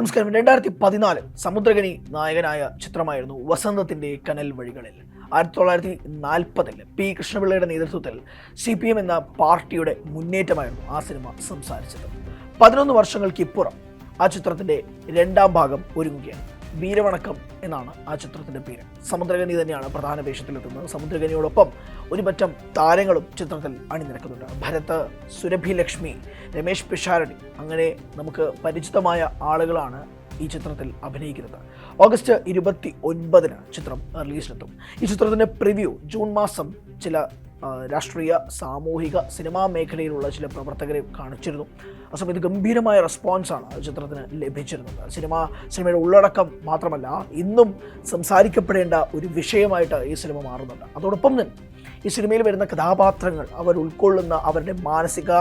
നമസ്കാരം. 2014 സമുദ്രകനി നായകനായ ചിത്രമായിരുന്നു വസന്തത്തിൻ്റെ കനൽ വഴികളിൽ. 1940 പി കൃഷ്ണപിള്ളയുടെ നേതൃത്വത്തിൽ CPM എന്ന പാർട്ടിയുടെ മുന്നേറ്റമായിരുന്നു ആ സിനിമ സംസാരിച്ചത്. 11 വർഷങ്ങൾക്കിപ്പുറം ആ ചിത്രത്തിൻ്റെ രണ്ടാം ഭാഗം ഒരുങ്ങുകയാണ്. വീരവണക്കം എന്നാണ് ആ ചിത്രത്തിൻ്റെ പേര്. സമുദ്രകനി തന്നെയാണ് പ്രധാന വേഷത്തിലെത്തുന്നത്. സമുദ്രകനിയോടൊപ്പം ഒരു പറ്റം താരങ്ങളും ചിത്രത്തിൽ അണിനിരക്കുന്നുണ്ട്. ഭരത്, സുരഭി ലക്ഷ്മി, രമേശ് പിഷാരടി, അങ്ങനെ നമുക്ക് പരിചിതമായ ആളുകളാണ് ഈ ചിത്രത്തിൽ അഭിനയിക്കുന്നത്. ഓഗസ്റ്റ് 29 ചിത്രം റിലീസിനെത്തും. ഈ ചിത്രത്തിൻ്റെ പ്രിവ്യൂ ജൂൺ മാസം ചില രാഷ്ട്രീയ, സാമൂഹിക, സിനിമാ മേഖലയിലുള്ള ചില പ്രവർത്തകരെ കാണിച്ചിരുന്നു. ആ സമയത്ത് ഗംഭീരമായ റെസ്പോൺസാണ് ചിത്രത്തിന് ലഭിച്ചിരുന്നത്. സിനിമയുടെ ഉള്ളടക്കം മാത്രമല്ല, ഇന്നും സംസാരിക്കപ്പെടേണ്ട ഒരു വിഷയമായിട്ട് ഈ സിനിമ മാറുന്നുണ്ട്. അതോടൊപ്പം തന്നെ ഈ സിനിമയിൽ വരുന്ന കഥാപാത്രങ്ങൾ, അവർ ഉൾക്കൊള്ളുന്ന അവരുടെ മാനസിക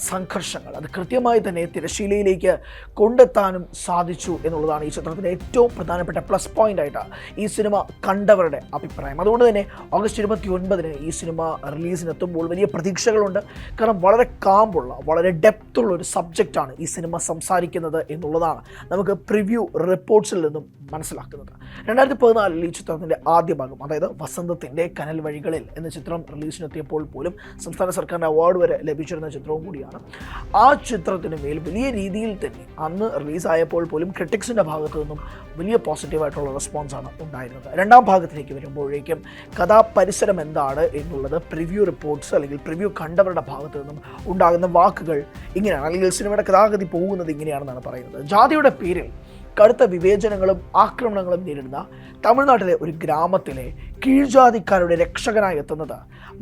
സംഘർഷങ്ങൾ, അത് കൃത്യമായി തന്നെ തിരശ്ശീലയിലേക്ക് കൊണ്ടെത്താനും സാധിച്ചു എന്നുള്ളതാണ് ഈ ചിത്രത്തിൻ്റെ ഏറ്റവും പ്രധാനപ്പെട്ട പ്ലസ് പോയിൻ്റായിട്ട് ഈ സിനിമ കണ്ടവരുടെ അഭിപ്രായം. അതുകൊണ്ട് തന്നെ ഓഗസ്റ്റ് 29 ഈ സിനിമ റിലീസിനെത്തുമ്പോൾ വലിയ പ്രതീക്ഷകളുണ്ട്. കാരണം വളരെ കാമ്പുള്ള, വളരെ ഡെപ്തുള്ള ഒരു സബ്ജക്റ്റാണ് ഈ സിനിമ സംസാരിക്കുന്നത് എന്നുള്ളതാണ് നമുക്ക് പ്രിവ്യൂ റിപ്പോർട്ട്സിൽ നിന്നും മനസ്സിലാക്കുന്നത്. 2014 ഈ ചിത്രത്തിൻ്റെ ആദ്യ ഭാഗം, അതായത് വസന്തത്തിൻ്റെ കനൽ വഴികളിൽ എന്ന ചിത്രം റിലീസിനെത്തിയപ്പോൾ പോലും സംസ്ഥാന സർക്കാരിൻ്റെ അവാർഡ് വരെ ലഭിച്ചിരുന്ന ചിത്രവും കൂടിയാണ്. ആ ചിത്രത്തിന് മേൽ വലിയ രീതിയിൽ തന്നെ അന്ന് റിലീസായപ്പോൾ പോലും ക്രിട്ടിക്സിൻ്റെ ഭാഗത്തു നിന്നും വലിയ പോസിറ്റീവായിട്ടുള്ള റെസ്പോൺസാണ് ഉണ്ടായിരുന്നത്. രണ്ടാം ഭാഗത്തിലേക്ക് വരുമ്പോഴേക്കും കഥാപരിസരം എന്താണ് എന്നുള്ളത് പ്രിവ്യൂ റിപ്പോർട്ട്സ് അല്ലെങ്കിൽ പ്രിവ്യൂ കണ്ടവരുടെ ഭാഗത്തു നിന്നും ഉണ്ടാകുന്ന വാക്കുകൾ ഇങ്ങനെയാണ്, അല്ലെങ്കിൽ സിനിമയുടെ കഥാഗതി പോകുന്നത് ഇങ്ങനെയാണെന്നാണ് പറയുന്നത്. ജാതിയുടെ പേരിൽ കടുത്ത വിവേചനങ്ങളും ആക്രമണങ്ങളും നേരിടുന്ന തമിഴ്നാട്ടിലെ ഒരു ഗ്രാമത്തിലെ കീഴ്ജാതിക്കാരുടെ രക്ഷകനായി എത്തുന്നത്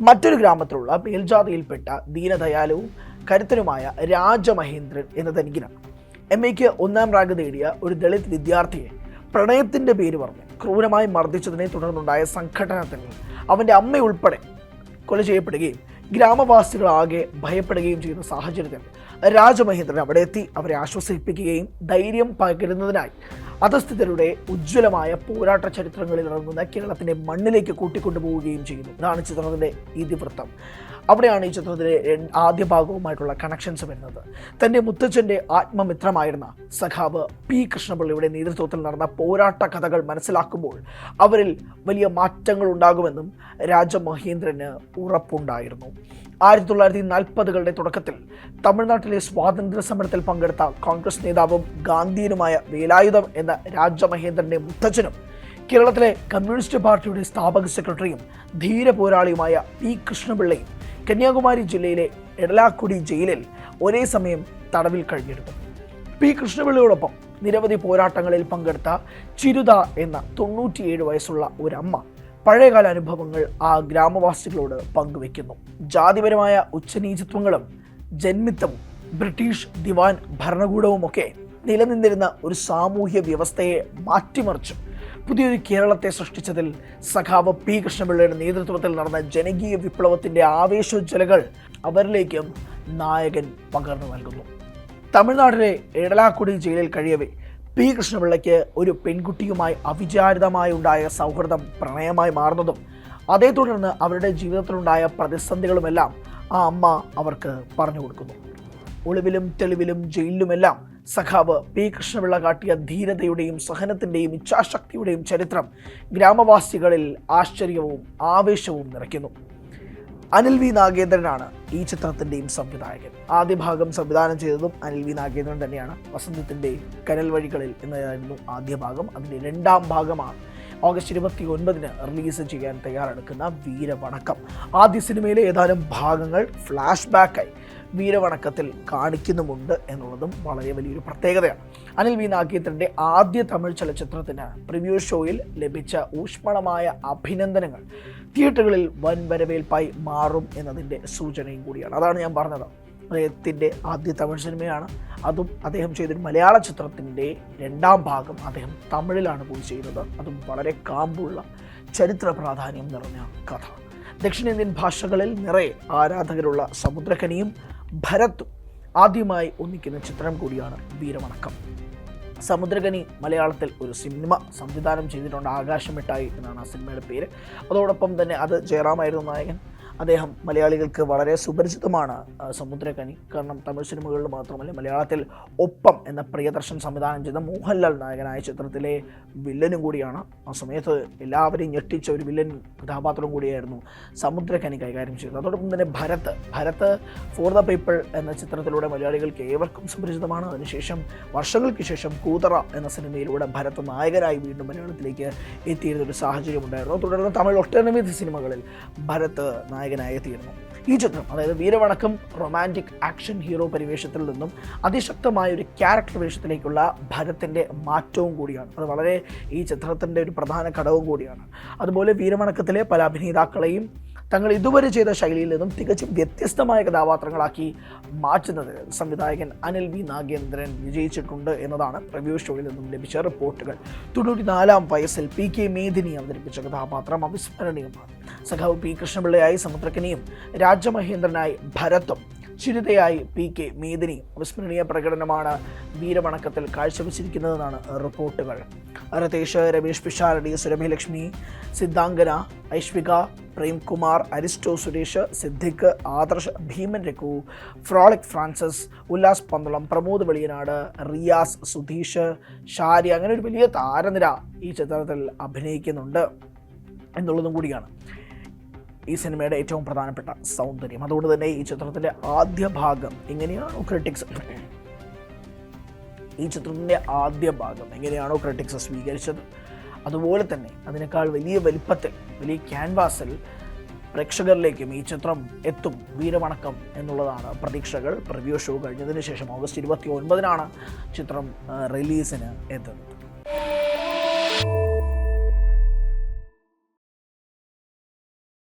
മറ്റൊരു ഗ്രാമത്തിലുള്ള മേൽജാതിയിൽപ്പെട്ട ദീനദയാലുവും കരുത്തനുമായ രാജമഹേന്ദ്രൻ എന്ന ധനികനാണ്. MAക്ക് 1ാം റാങ്ക് നേടിയ ഒരു ദളിത് വിദ്യാർത്ഥിയെ പ്രണയത്തിൻ്റെ പേര് പറഞ്ഞ് ക്രൂരമായി മർദ്ദിച്ചതിനെ തുടർന്നുണ്ടായ സംഘടനത്തിൽ അവൻ്റെ അമ്മയുൾപ്പെടെ കൊല ചെയ്യപ്പെടുകയും ഗ്രാമവാസികളാകെ ഭയപ്പെടുകയും ചെയ്യുന്ന സാഹചര്യത്തിൽ രാജമഹേന്ദ്രൻ അവിടെ എത്തി അവരെ ആശ്വസിപ്പിക്കുകയും ധൈര്യം പകരുന്നതിനായി അധസ്ഥിതരുടെ ഉജ്ജ്വലമായ പോരാട്ട ചരിത്രങ്ങളിൽ ഇറങ്ങുന്ന കേരളത്തിൻ്റെ മണ്ണിലേക്ക് കൂട്ടിക്കൊണ്ടുപോവുകയും ചെയ്യുന്നു. ഇതാണ് ചിത്രത്തിൻ്റെ ഇതിവൃത്തം. അവിടെയാണ് ഈ ചിത്രത്തിൻ്റെ ആദ്യ ഭാഗവുമായിട്ടുള്ള കണക്ഷൻസ് വരുന്നത്. തൻ്റെ മുത്തച്ഛൻ്റെ ആത്മമിത്രമായിരുന്ന സഖാവ് പി കൃഷ്ണപിള്ളയുടെ നേതൃത്വത്തിൽ നടന്ന പോരാട്ട കഥകൾ മനസ്സിലാക്കുമ്പോൾ അവരിൽ വലിയ മാറ്റങ്ങൾ ഉണ്ടാകുമെന്നും രാജമഹേന്ദ്രന് ഉറപ്പുണ്ടായിരുന്നു. 1940കളുടെ തുടക്കത്തിൽ തമിഴ്നാട്ടിലെ സ്വാതന്ത്ര്യ സമരത്തിൽ പങ്കെടുത്ത കോൺഗ്രസ് നേതാവും ഗാന്ധിയനുമായ വേലായുധം എന്ന രാജമഹേന്ദ്രൻ്റെ മുത്തച്ഛനും കേരളത്തിലെ കമ്മ്യൂണിസ്റ്റ് പാർട്ടിയുടെ സ്ഥാപക സെക്രട്ടറിയും ധീര പോരാളിയുമായ പി കൃഷ്ണപിള്ളയും കന്യാകുമാരി ജില്ലയിലെ എടലാക്കുടി ജയിലിൽ ഒരേ സമയം തടവിൽ കഴിഞ്ഞിരുന്നു. പി കൃഷ്ണപിള്ളയോടൊപ്പം നിരവധി പോരാട്ടങ്ങളിൽ പങ്കെടുത്ത ചിരുത എന്ന 97 വയസ്സുള്ള ഒരമ്മ പഴയകാല അനുഭവങ്ങൾ ആ ഗ്രാമവാസികളോട് പങ്കുവെക്കുന്നു. ജാതിപരമായ ഉച്ചനീചത്വങ്ങളും ജന്മിത്തവും ബ്രിട്ടീഷ് ദിവാൻ ഭരണകൂടവുമൊക്കെ നിലനിന്നിരുന്ന ഒരു സാമൂഹ്യ വ്യവസ്ഥയെ മാറ്റിമറിച്ചു പുതിയൊരു കേരളത്തെ സൃഷ്ടിച്ചതിൽ സഖാവ് പി കൃഷ്ണപിള്ളയുടെ നേതൃത്വത്തിൽ നടന്ന ജനകീയ വിപ്ലവത്തിൻ്റെ ആവേശോജ്വലകൾ അവരിലേക്കും നായകൻ പകർന്നു നൽകുന്നു. തമിഴ്നാട്ടിലെ എടലാക്കുടി ജയിലിൽ കഴിയവേ പി കൃഷ്ണപിള്ളയ്ക്ക് ഒരു പെൺകുട്ടിയുമായി അവിചാരിതമായി ഉണ്ടായ സൗഹൃദം പ്രണയമായി മാറുന്നതും അതേ തുടർന്ന് അവരുടെ ജീവിതത്തിലുണ്ടായ പ്രതിസന്ധികളുമെല്ലാം ആ അമ്മ അവർക്ക് പറഞ്ഞു കൊടുക്കുന്നു. ഒളിവിലും തെളിവിലും ജയിലിലുമെല്ലാം സഖാവ് പി കൃഷ്ണപിള്ള കാട്ടിയ ധീരതയുടെയും സഹനത്തിൻ്റെയും ഇച്ഛാശക്തിയുടെയും ചരിത്രം ഗ്രാമവാസികളിൽ ആശ്ചര്യവും ആവേശവും നിറയ്ക്കുന്നു. അനിൽ വി നാഗേന്ദ്രനാണ് ഈ ചിത്രത്തിൻ്റെയും സംവിധായകൻ. ആദ്യ ഭാഗം സംവിധാനം ചെയ്തതും അനിൽ വി നാഗേന്ദ്രൻ തന്നെയാണ്. വസന്തത്തിൻ്റെ കനൽ വഴികളിൽ എന്നതായിരുന്നു ആദ്യ ഭാഗം. അതിൻ്റെ രണ്ടാം ഭാഗമാണ് ഓഗസ്റ്റ് 29 റിലീസ് ചെയ്യാൻ തയ്യാറെടുക്കുന്ന വീരവണക്കം. ആദ്യ സിനിമയിലെ ഏതാനും ഭാഗങ്ങൾ ഫ്ലാഷ് ബാക്കായി വീരവണക്കത്തിൽ കാണിക്കുന്നുമുണ്ട് എന്നുള്ളതും വളരെ വലിയൊരു പ്രത്യേകതയാണ്. അനിൽ വി നാഗേന്ദ്രൻ്റെ ആദ്യ തമിഴ് ചലച്ചിത്രത്തിന് പ്രിവ്യൂ ഷോയിൽ ലഭിച്ച ഊഷ്മളമായ അഭിനന്ദനങ്ങൾ തിയേറ്ററുകളിൽ വൻ വരവേൽപ്പായി മാറും എന്നതിൻ്റെ സൂചനയും കൂടിയാണ്. അതാണ് ഞാൻ പറഞ്ഞത്, അദ്ദേഹത്തിൻ്റെ ആദ്യ തമിഴ് സിനിമയാണ്. അതും അദ്ദേഹം ചെയ്തൊരു മലയാള ചിത്രത്തിൻ്റെ രണ്ടാം ഭാഗം അദ്ദേഹം തമിഴിലാണ് പോയി ചെയ്യുന്നത്. അതും വളരെ കാമ്പുള്ള ചരിത്ര പ്രാധാന്യം നിറഞ്ഞ കഥ. ദക്ഷിണേന്ത്യൻ ഭാഷകളിൽ നിറയെ ആരാധകരുള്ള സമുദ്രകനിയും ഭരത്തും ആദ്യമായി ഒന്നിക്കുന്ന ചിത്രം കൂടിയാണ് വീരവണക്കം. സമുദ്രകനി മലയാളത്തിൽ ഒരു സിനിമ സംവിധാനം ചെയ്തിട്ടുണ്ട്. ആകാശമിട്ടായി എന്നാണ് ആ സിനിമയുടെ പേര്. അതോടൊപ്പം തന്നെ അത് ജയറാമായിരുന്നു നായകൻ. അദ്ദേഹം മലയാളികൾക്ക് വളരെ സുപരിചിതമാണ്. സമുദ്രകനി, കാരണം തമിഴ് സിനിമകളിൽ മാത്രമല്ല മലയാളത്തിൽ ഒപ്പം എന്ന പ്രിയദർശൻ സംവിധാനം ചെയ്ത മോഹൻലാൽ നായകനായ ചിത്രത്തിലെ വില്ലനും കൂടിയാണ്. ആ സമയത്ത് എല്ലാവരെയും ഞെട്ടിച്ച ഒരു വില്ലൻ കഥാപാത്രം കൂടിയായിരുന്നു സമുദ്രകനി കൈകാര്യം ചെയ്തത്. അതോടൊപ്പം തന്നെ ഭരത് ഫോർ ദ പീപ്പിൾ എന്ന ചിത്രത്തിലൂടെ മലയാളികൾക്ക് ഏവർക്കും സുപരിചിതമാണ്. അതിനുശേഷം വർഷങ്ങൾക്ക് ശേഷം കൂതറ എന്ന സിനിമയിലൂടെ ഭരത് നായകനായി വീണ്ടും മലയാളത്തിലേക്ക് എത്തിയിരുന്നൊരു സാഹചര്യമുണ്ടായിരുന്നു. തുടർന്ന് തമിഴ് ഒട്ടനവധി സിനിമകളിൽ ഭരത് നായകനായി എത്തിയിരുന്നു. ഈ ചിത്രം, അതായത് വീരവണക്കം, റൊമാൻറ്റിക് ആക്ഷൻ ഹീറോ പരിവേഷത്തിൽ നിന്നും അതിശക്തമായ ഒരു ക്യാരക്ടർ വേഷത്തിലേക്കുള്ള ഭരത്തിൻ്റെ മാറ്റവും കൂടിയാണ്. അത് വളരെ ഈ ചിത്രത്തിൻ്റെ ഒരു പ്രധാന ഘടകവും കൂടിയാണ്. അതുപോലെ വീരവണക്കത്തിലെ പല അഭിനേതാക്കളെയും തങ്ങൾ ഇതുവരെ ചെയ്ത ശൈലിയിൽ നിന്നും തികച്ചും വ്യത്യസ്തമായ കഥാപാത്രങ്ങളാക്കി മാറ്റുന്നത് സംവിധായകൻ അനിൽ വി നാഗേന്ദ്രൻ വിജയിച്ചിട്ടുണ്ട് എന്നതാണ് റിവ്യൂ ഷോയിൽ നിന്നും ലഭിച്ച റിപ്പോർട്ടുകൾ. 94-ാം വയസ്സിൽ PK മേദിനി അവതരിപ്പിച്ച കഥാപാത്രം അവിസ്മരണീയമാണ്. സഖാവ് P കൃഷ്ണപിള്ളയായി സമുദ്രകനിയും രാജമഹേന്ദ്രനായി ഭരത്തും ചിരിതയായി PK മേദിനി അവിസ്മരണീയ പ്രകടനമാണ് വീരവണക്കത്തിൽ കാഴ്ചവെച്ചിരിക്കുന്നതെന്നാണ് റിപ്പോർട്ടുകൾ. രതേഷ്, രമേഷ് പിഷാരടി, സുരഭിലക്ഷ്മി, സിദ്ധാംഗന, ഐശ്വിക, പ്രേംകുമാർ, അരിസ്റ്റോ സുരേഷ്, സിദ്ദിഖ്, ആദർശ്, ഭീമൻ രഘു, ഫ്രോളിക് ഫ്രാൻസിസ്, ഉല്ലാസ് പന്തളം, പ്രമോദ് വെളിയനാട്, റിയാസ്, സുധീഷ്, ഷാരി, അങ്ങനെ ഒരു വലിയ താരനിര ഈ ചിത്രത്തിൽ അഭിനയിക്കുന്നുണ്ട് എന്നുള്ളതും കൂടിയാണ് ഈ സിനിമയുടെ ഏറ്റവും പ്രധാനപ്പെട്ട സൗന്ദര്യം. അതുകൊണ്ട് തന്നെ ഈ ചിത്രത്തിൻ്റെ ആദ്യ ഭാഗം എങ്ങനെയാണോ ക്രിട്ടിക്സ് സ്വീകരിച്ചത്, അതുപോലെ തന്നെ അതിനേക്കാൾ വലിയ വലിപ്പത്തിൽ, വലിയ ക്യാൻവാസിൽ പ്രേക്ഷകരിലേക്കും ഈ ചിത്രം എത്തും വീരവണക്കം എന്നുള്ളതാണ് പ്രതീക്ഷകൾ. റിവ്യൂ ഷോ കഴിഞ്ഞതിന് ശേഷം ഓഗസ്റ്റ് 29-നാണ് ചിത്രം റിലീസിന് എത്തുന്നത്.